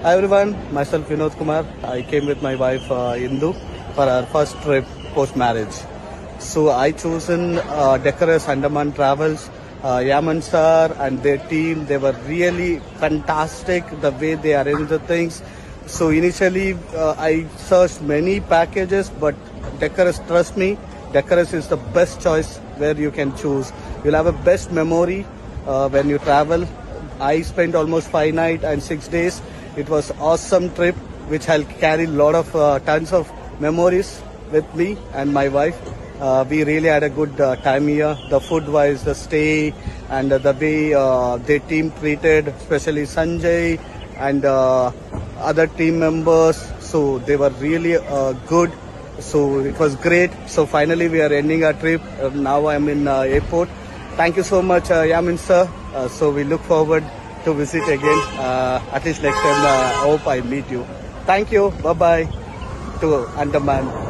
Hi everyone, myself Vinod Kumar. I came with my wife Indu for our first trip post-marriage. So I chosen Decorous Andaman Travels, Yaman sir and their team. They were really fantastic the way they arranged the things. So initially I searched many packages, but Decorous, trust me, Decorous is the best choice where you can choose. You'll have a best memory when you travel. I spent almost 5 nights and 6 days. It was awesome trip, which I'll carry a lot of tons of memories with me and my wife. We really had a good time here. The food wise, the stay, and the way their team treated, especially Sanjay and other team members. So they were really good. So it was great. So finally we are ending our trip. Now I'm in airport. Thank you so much, Yamin sir. So we look forward to visit again. At least next time, I hope I meet you. Thank you. Bye-bye to Andaman.